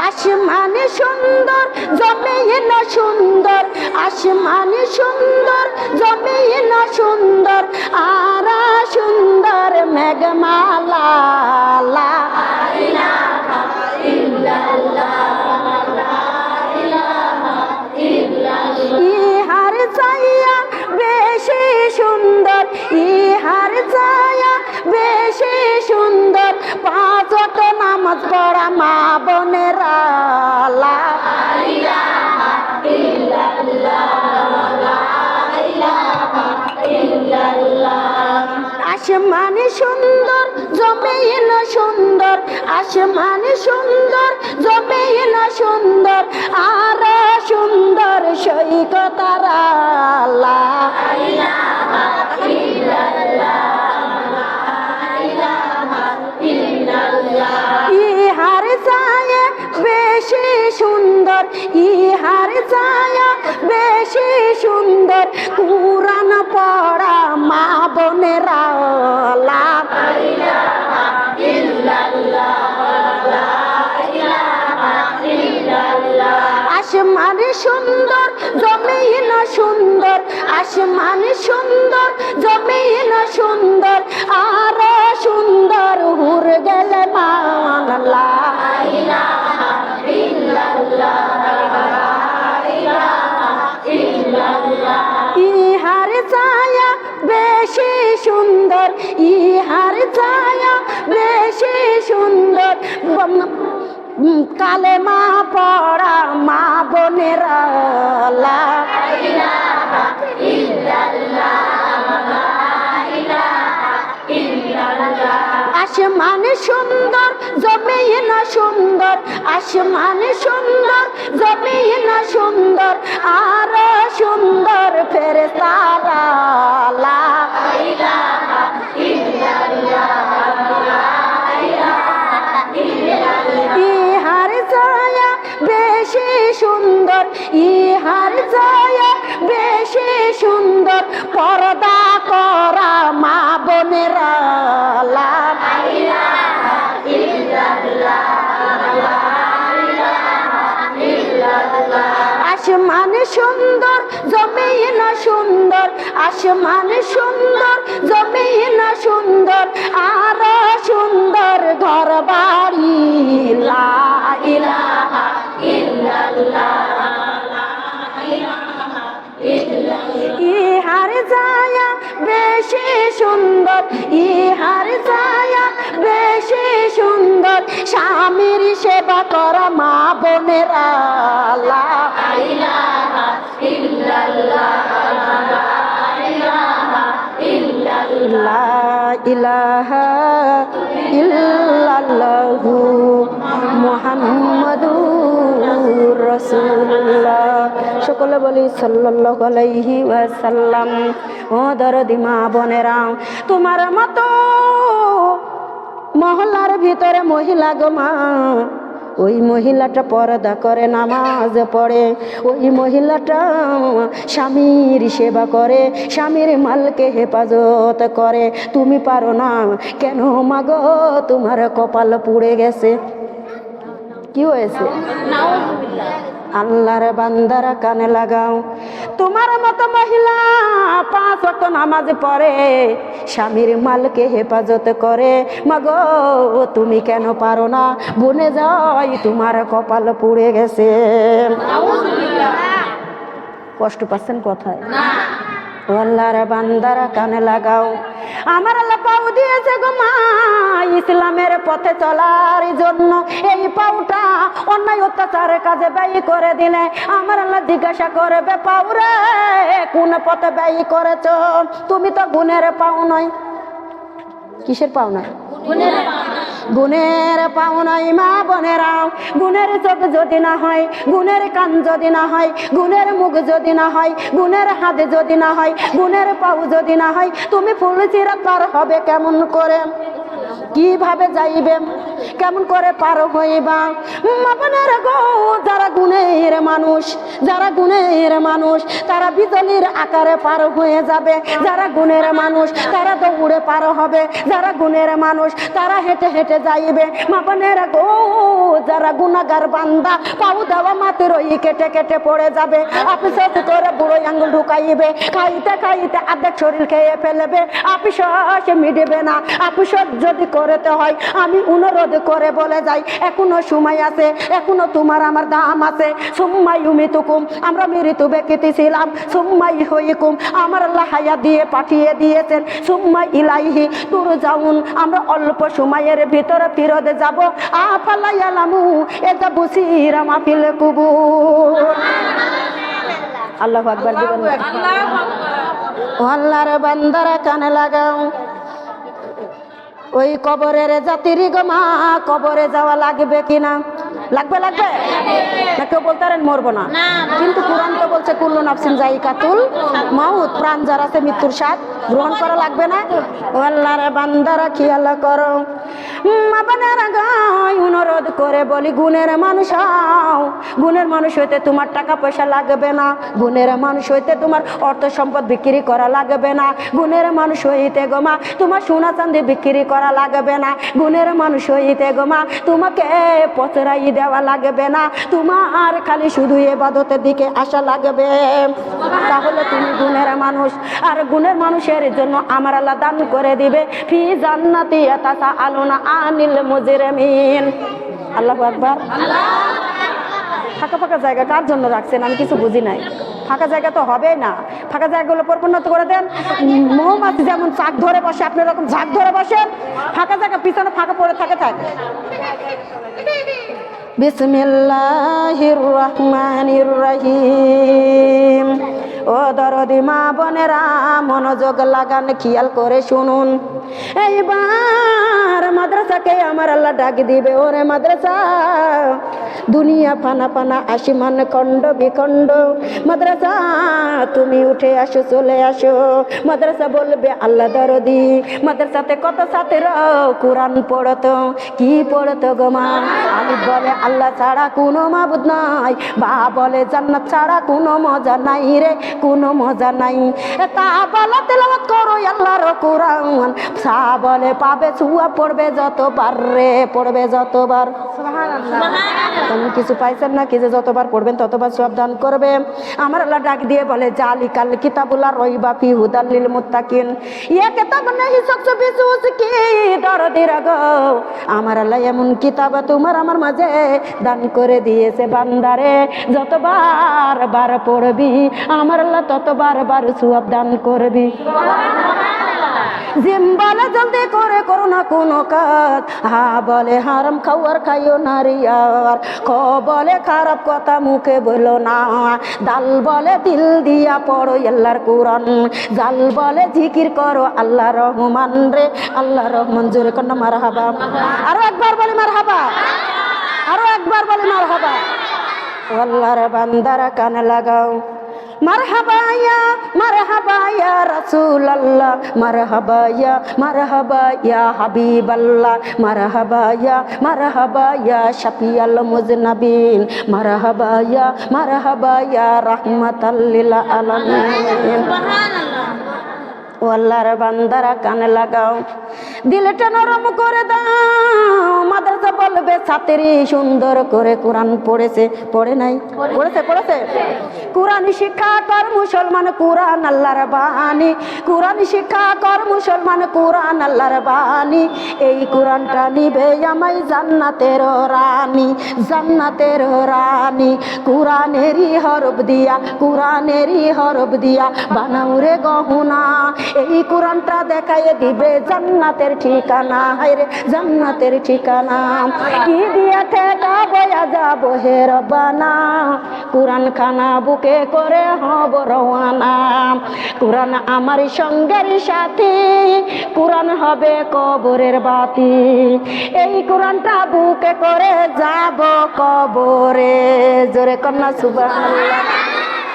আসমানে সুন্দর জমিন সুন্দর, আসমানে সুন্দর জমিন সুন্দর, আর সুন্দর মেঘমালা। লা ইলাহা ইল্লাল্লাহ, লা ইলাহা ইল্লাল্লাহ। ইহার ছায়া বেশি সুন্দর, ইহার ছায়া বেশি সুন্দর, পাঁচ ওয়াক্ত নামাজ পড়া মা বোনেরা। লা ইলাহা ইল্লাল্লাহ, লা ইলাহা ইল্লাল্লাহ। আসমানে সুন্দর জমিন সুন্দর, আসমানে সুন্দর জমিন সুন্দর, আর সুন্দর সৈকতারা। লা ইলাহা ইল্লাল্লাহ, লা ইলাহা ইল্লাল্লাহ। ইহার ছায়া বেশি সুন্দর, ইহার ছায়া বেশি সুন্দর, কুরআন পড়া মা বোনেরা। লা ইলাহা ইল্লাল্লাহ, লা ইলাহা ইল্লাল্লাহ। আসমানে সুন্দর জমিন সুন্দর, আসমানে সুন্দর জমিন সুন্দর, আর সুন্দর হুর গেলে মান। লা ইলাহা ইল্লাল্লাহ, লা ইলাহা ইল্লাল্লাহ। ইহার ছায়া বেশি সুন্দর, ইহার ছায়া বেশি সুন্দর, কালেমা পড়া মা বোনেরা। লা ইলাহা ইল্লাল্লাহ, লা ইলাহা ইল্লাল্লাহ। আসমানে সুন্দর জমিন সুন্দর, আসমানে সুন্দর জমিন সুন্দর, আর সুন্দর ফেরেশতারা। লা ইলাহা ইল্লাল্লাহ, লা ইলাহা ইল্লাল্লাহ। ইহার ছায়া বেশি সুন্দর, ইহার ছায়া বেশি সুন্দর, পর্দা করা মা বোনেরা। লা ইলাহা ইল্লাল্লাহ, লা ইলাহা ইল্লাল্লাহ। আসমানে সুন্দর জমিন সুন্দর, আসমানে সুন্দর জমিন সুন্দর, আর সুন্দর ঘর বাড়ি। লা ইলাহা ইল্লাল্লাহ, লা ইলাহা ইল্লাল্লাহ। ইহার ছায়া বেশি সুন্দর, ইহার ছায়া বেশি সুন্দর, স্বামীর সেবা করা মা বোনেরা। লা ইলাহা ইল্লাল্লাহ, লা ইলাহা ইল্লাল্লাহ। লা ইলাহা ইল্লাল্লাহু মুহাম্মাদুর রাসূলুল্লাহ। সকলে বলি সাল্লাল্লাহু আলাইহি ওয়াসাল্লাম। ও দরদি মা বোনেরা, তোমার মতো মহল্লার ভিতরে মহিলা গো মা, ওই মহিলাটা পর্দা করে নামাজ পড়ে, ওই মহিলাটা স্বামীর সেবা করে, স্বামীর মালকে হেফাজত করে। তুমি পারো না কেন মাগো? তোমার কপাল পুড়ে গেছে। কি হয়েছে? আল্লাহর বান্দারা কানে লাগাও, তোমার মতো মহিলা 5 ওয়াক্ত নামাজ পড়ে, স্বামীর মালকে হেফাজত করে, মাগো তুমি কেন পারো না? বনে যাই, তোমার কপাল পুড়ে গেছে। কষ্ট পাচ্ছেন কোথায়? আল্লাহর বান্দারা কানে লাগাও, আমার আল্লাহ পাও দিয়েছে গো মা ইসলামের পথে চলার জন্য। এই পাউটা অন্যায় অত্যাচারের কাজে ব্যয় করে দিলে আমার আল্লাহ জিজ্ঞাসা করবে, পাউরে কোন পথে ব্যয় করেছ? তুমি তো গুণের পাও নয়। কিসের পাও না? গুণের পাও নয় মা বোনেরা। গুণের চোখ যদি না হয়, গুণের কান যদি না হয়, গুণের মুখ যদি না হয়, গুণের হাত যদি না হয়, গুণের পাও যদি না হয়, তুমি ফুল সিরাত পার হবে কেমন করে? কিভাবে যাইবে? কেমন করে পার হইবা? মা বোনেরা গো, যারা গুণ গুণের মানুষ, যারা গুণের মানুষ তারা বিজলির আকারে পার হয়ে যাবে, যারা গুণের মানুষ তারা দৌড়ে পার হবে, যারা গুণের মানুষ তারা হেঁটে হেঁটে যাইবে। মা বোনেরা গো, যারা গুনাহগার বান্দা পাউ দেওয়া মাত্রই কেটে কেটে পড়ে যাবে, আপিসত করে বুড়ো আঙ্গুল ঢুকাইবে, খাইতে খাইতে আর্ধেক শরীর খেয়ে ফেলবে, আপিসে মিটবে না। আপিসত যদি করতে হয় আমি অনুরোধ করে বলে যাই, এখনো সময় আছে, এখনো তোমার আমার দাম আছে। সুম্মাই উমিতুকুম, আমরা মৃত্যু ব্যক্তি ছিলাম, সুম্মাই হইকুম, আমার আল্লাহ হায়াত দিয়ে পাঠিয়ে দিয়েছেন, সুম্মাই ইলাইহি তুরজাউন, আমরা অল্প সময়ের ভিতরে ফিরত যাব। আফালা ইয়ালামু এটা বুসিরা মাফিল কুবুর। আল্লাহু আকবার দিবেন। ও আল্লাহর বান্দারা কানে লাগাও, ওই কবরের জাতির গো মা, কবরে যাওয়া লাগবে কিনা? লাগবে লাগবে না? কেউ বলতে পারেন মরবো না, কিন্তু কোরআন তো বলছে কুল্লু নাফসিন যায়িকাতুল মাউত, প্রাণ যার আছে মৃত্যুর স্বাদ গ্রহণ করা লাগবে না? ও আল্লাহর বান্দারা খেয়াল করো, মা বোনেরা গায় অনুরোধ করে বলি, গুণের মানুষ হও। গুণের মানুষ হইতে তোমার টাকা পয়সা লাগবে না, গুণের মানুষ হইতে তোমার অর্থ সম্পদ বিক্রি করা লাগবে না, গুণের মানুষ হইতে গো মা তোমার সোনা চাঁদি বিক্রি করা লাগবে না, গুণের মানুষ হইতে গো মা তোমাকে পচরাই দেওয়া লাগবে না, তোমার খালি শুধু ইবাদতের দিকে আসা লাগবে, তাহলে তুমি গুণের মানুষ। আর গুণের মানুষের জন্য আমার আল্লাহ দান করে দিবে ফি জান্নাতি ইয়াতাসাআলুনা আনিল মুজরিমিন। আল্লাহু আকবার। ফাঁকা ফাঁকা জায়গা কার জন্য রাখছেন আমি কিছু বুঝি নাই। ফাঁকা জায়গা তো হবে না, ফাঁকা জায়গাগুলো পরিপূর্ণ করে দেন। মৌমাছি যেমন চাক ধরে বসে, আপনি এরকম ঝাঁক ধরে বসেন, ফাঁকা জায়গা পিছনে ফাঁকা পড়ে থাকে। বিসমিল্লাহির রহমানির রহিম। ও দরদি মা বোনেরা মনোযোগ লাগান, খেয়াল করে শুনুন। এইবার মাদ্রাসাকে আমার আল্লাহ ডাক দিবে, ওরে মাদ্রাসা, দুনিয়া ফানা ফানা আসিমান খণ্ড বিখণ্ড, মাদ্রাসা তুমি উঠে আসো, চলে আসো। মাদ্রাসা বলবে আল্লাহ দরদি, মাদ্রাসাতে কত ছাত্র কোরআন পড়তো, কি পড়তো গো মা? আমি বলে আল্লাহ ছাড়া কোনো মাবুদ নাই, বা বলে জান্নাত ছাড়া কোনো মজা নাই রে, কোনো মজা নাই। তা বলে তেলাওয়াত করো আল্লাহর কোরআন, সা বলে পাবে ছুয়া পড়বে যতবার রে, পড়বে যতবার। তুমি কিছু পাইছেন না কি যে যতবার পড়বেন ততবার সব দান করবে? আমার আল্লাহ ডাক দিয়ে বলে জালিকাল কিতাবুল্লাহ রাইবা ফি হুদাল লিল মুত্তাকিন, ইয়া কিতাব নাহি সকসু বিসুস কি দরদিরা গো, আমার আল্লাহ এমন কিতাব তোমার আমার মাঝে দান করে দিয়েছে, বান্দারে যতবার বার পড়বি আমার আল্লাহ ততবার বার সওয়াব দান করবি। জিম বলে জলদি করে করো না কোনো কাজ, হা বলে হারাম খাওয়ার খাইও না রিয়ার, খ বলে খারাপ কথা মুখে বলো না, দাল বলে দিল দিয়া পড়ো আল্লাহর কোরআন, জাল বলে জিকির করো আল্লাহ রহমান রে, আল্লাহ রহমান। জোরে কন্যা মারহাবা। আরো একবার বলি মারহাবা, আরো একবার বলি মারহাবা। আল্লাহর বান্দারা কানে লাগাও, মারহাবা ইয়া রাসূলুল্লাহ, মারহাবা ইয়া হাবিবাল্লাহ, মারহাবা ইয়া শাফিয়াল মুজনাবিন, মারহাবা ইয়া রাহমাতাল লিল আলামিন। ও আল্লাহর বান্দারা কানে লাগাও, দিলটা নরম করে দাও। মাদ্রাসা বলবে ছাত্রী সুন্দর করে কোরআন পড়েছে, পড়ে নাই? পড়েছে। কোরআন শিক্ষা কর মুসলমান, কোরআন আল্লাহর বাণী, কোরআন শিক্ষা কর মুসলমান, কোরআন আল্লাহর বাণী। এই কোরআনটা নিবে আমায় জান্নাতের রানী, জান্নাতের রানী। কোরআনেরই হরফ দিয়া বানাও রে গহনা, এই কোরআনটা দেখায় দিবে জান্নাতের ঠিকানা, হায়রে জান্নাতের ঠিকানা। কি দিয়া ঠেকা বয়া যাব হে রব্বানা, কোরআন খানা বুকে করে হব রওয়ানা। কোরআন আমার সঙ্গের সাথী, কোরআন হবে কবরের বাতি। এই কোরআনটা বুকে করে যাব কবরে। জোরে কন্যা সুবহানাল্লাহ।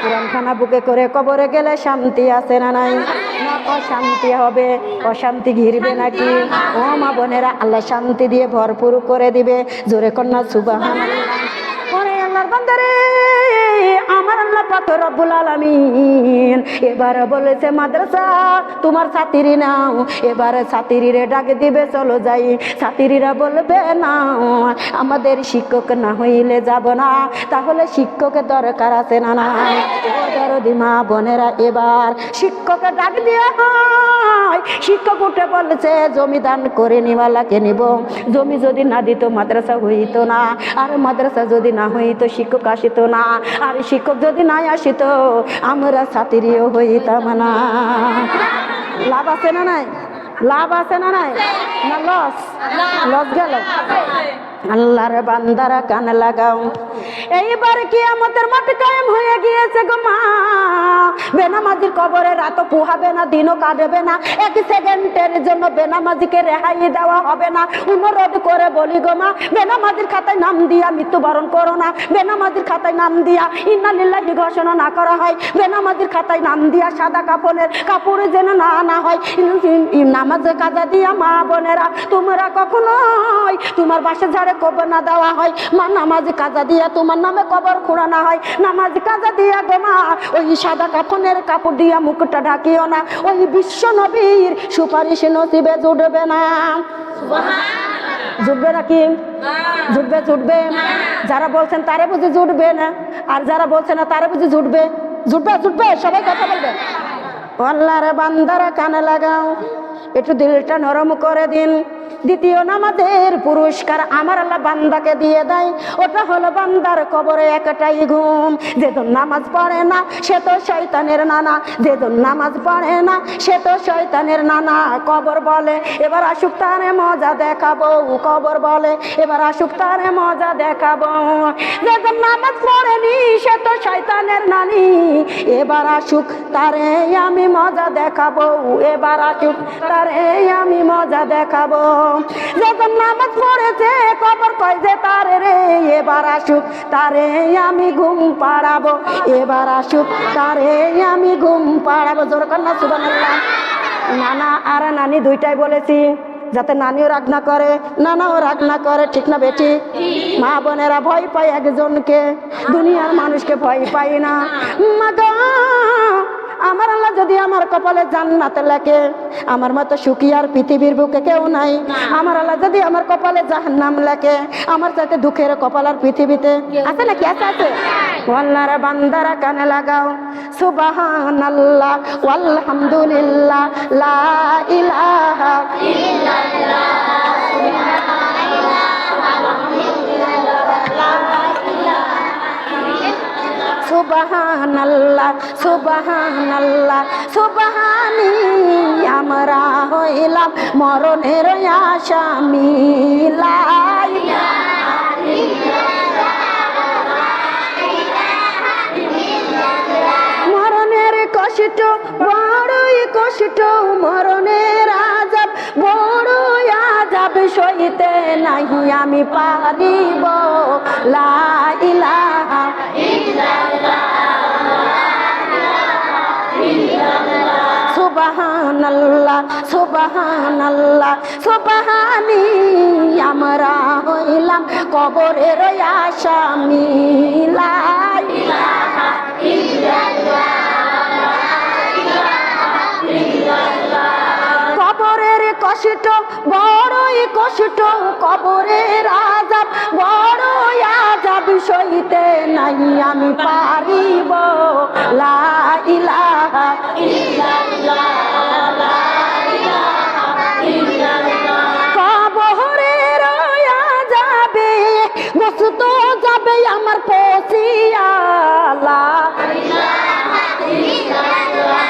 কোরআন খানা বুকে করে কবরে গেলে শান্তি আছে না নাই? না অশান্তি হবে, অশান্তি ঘিরবে নাকি? ও মা বোনেরা, আল্লাহ শান্তি দিয়ে ভরপুর করে দিবে। জোরে কন্যা সুবহানাল্লাহ। ওরে আল্লাহর বান্দারে, আমার আল্লাহ পাক রব্বুল আলামিন এবার বলেছে মাদ্রাসা তোমার ছাত্রী নাও। এবারে ছাত্রীরে ডাক দিবে চলো যাই। ছাত্রীরা বলবে না আমাদের শিক্ষক না হইলে যাব না। তাহলে শিক্ষকের দরকার আছে না নাই? দরদি মা বোনেরা, এবার শিক্ষকের ডাক দিয়ে হয়। শিক্ষক উঠে বলছে জমি দান করে নিওয়ালাকে নিব। জমি যদি না দিত মাদ্রাসা হইতো না, আর মাদ্রাসা যদি না হইতো শিক্ষক আসিত না, আর শিক্ষক যদি নাই আসিত আমরা ছাত্রীও হইতাম না। লাভ আছে না নাই? লাভ আছে না নাই? না লস? লস গেল। আল্লাহর বান্দারা কান লাগাও, এইবার কিয়ামতের মাঠ কায়েম হয়ে গিয়েছে গো মা। বেনামাজির কবরে রাত পোহাবে না, দিনও কাটবে না। এক সেকেন্ডের জন্য বেনামাজিকে রেহাই দেওয়া হবে না। অনুরোধ করে বলি গো মা, বেনামাজির খাতায় নাম দিয়া মৃত্যুবরণ করো না। বেনামাজির খাতায় নাম দিয়া ইন্না লিল্লাহি ঘোষণা না করা হয়। বেনামাজির খাতায় নাম দিয়া সাদা কাপড়ের কাপড়ে যেন না আনা হয়। নামাজে কাজা দিয়া মা বোনেরা তোমরা কখনোই তোমার বাসা ঝাড়ে কবর না দেওয়া হয়। মা নামাজ কাজা দিয়া তোমার নামে কবর খোঁড়ানো হয়। নামাজ কাজা দিয়া গো মা ওই সাদা কাফনের কাপড় দিয়া মুখটা ঢাকিও না। ওই বিশ্ব নবীর সুপারিশ নসিবে জুটবে না। জুটবে নাকি? জুটবে? জুটবে? যারা বলছেন তারে বুঝি জুটবে না, আর যারা বলছে না তারে বুঝি জুটবে? জুটবে? জুটবে? সবাই কথা বলবে। আল্লাহর বান্দারা কানে লাগাও, একটু দিলটা নরম করে দিন। দ্বিতীয় নামাজের পুরস্কার আমার আল্লাহ বান্দাকে দিয়ে দেয়। ওটা হলো বান্দার কবরে একটাই ঘুম। যেজন নামাজ পড়ে না সে তো শয়তানের নানা। যেজন নামাজ পড়ে না সে তো শয়তানের নানা। কবর বলে এবার আসুক তারে মজা দেখাবো। কবর বলে এবার আসুক তারে মজা দেখাবো। যেজন নামাজ পড়েনি সে তো শয়তানের নানি। এবার আসুক তারে আমি মজা দেখাবো। এবার আসুক তারে আমি মজা দেখাবো। যখন নামাজ পড়েছে কবর কয় যে তারে রে এবার আসুক তারে আমি ঘুম পাড়াবো। এবার আসুক তারে আমি ঘুম পাড়াবো। জোর কর না সুবহানাল্লাহ। নানা আর নানি দুইটাই বলেছি, যাতে নানিও রাগ না করে নানাও রাগ না করে। ঠিক না বেটি? মা বোনেরা ভয় পায় একজনকে, দুনিয়ার মানুষকে ভয় পাই না। মা গো, আমার আল্লাহ যদি আমার কপালে জান্নাতে লেখে, আমার মতো সুখী আর পৃথিবীর বুকে কেউ নাই। আমার আল্লাহ যদি আমার কপালে জাহান্নাম লেখে, আমার চাইতে দুঃখের কপাল আর পৃথিবীতে আছে নাকি? আছে? আছে। আল্লাহর বান্দারা কানে লাগাও, সুবহানাল্লাহ ওয়ালহামদুলিল্লাহ লা ইলাহা ইল্লাল্লাহ সুবহানাল্লাহ সুবহানাল্লাহ সুবহানি। আমরা হইলাম মরণের আসামি। লা ইলাহা ইল্লাল্লাহ মরণের কষ্ট বড়ই কষ্ট, মরণের আযাব বড়ই আযাব, সইতে নাহি আমি পারিব। লা ইলাহা সুবহানাল্লাহ সুবহানাল্লাহ সুবহানি। আমরা হইলাম কবরের আসামি। লা ইলাহা ইল্লাল্লাহ কবরের কষ্ট বড়ই কষ্ট, কবরের আযাব বড়ই আযাব, সইতে নাই আমি পারিব। লা ইলাহা ইল্লাল্লাহ কবরের আযাবে গোসত যাবে আমার পচিয়া। লা ইলাহা ইল্লাল্লাহ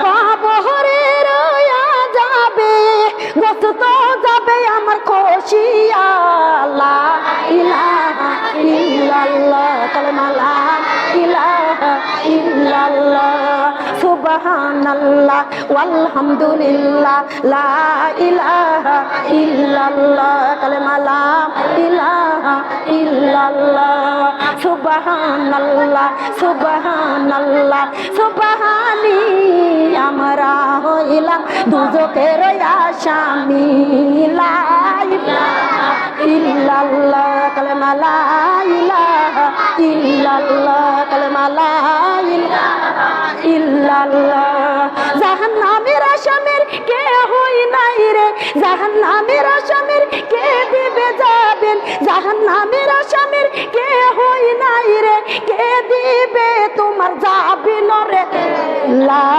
কবরের আযাবে গোসত যাবে আমার খসিয়া। লা ইলাহা ইল্লাল্লাহ কালেমা লা ইলাহা ইল্লাল্লাহ সুবহানাল্লাহ ওয়ালহামদুলিল্লাহ লা ইলাহা ইল্লাল্লাহ কালেমা লা ইলাহা ইল্লাল্লাহ সুবহানাল্লাহ সুবহানাল্লাহ সুবহানি। আমরা হইলাম দুজকের আসামি। লা ইলাহা ইল্লাল্লাহ, কালেমা লা ইলাহা ইল্লাল্লাহ। জাহান্নামের আসামের কে হই নাই রে, জাহান্নামের আসামের কে দিবে যাবেন, জাহান্নামের আসামের কে হই নাই রে, কে দিবে তোমার যাবিন রে। লা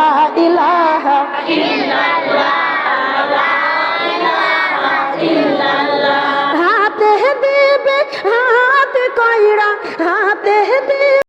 ইলাহা ইল্লাল্লাহ, লা ইলাহা ইল্লাল্লাহ। হাতে দিবে হাত কইরা, হাতে দিবে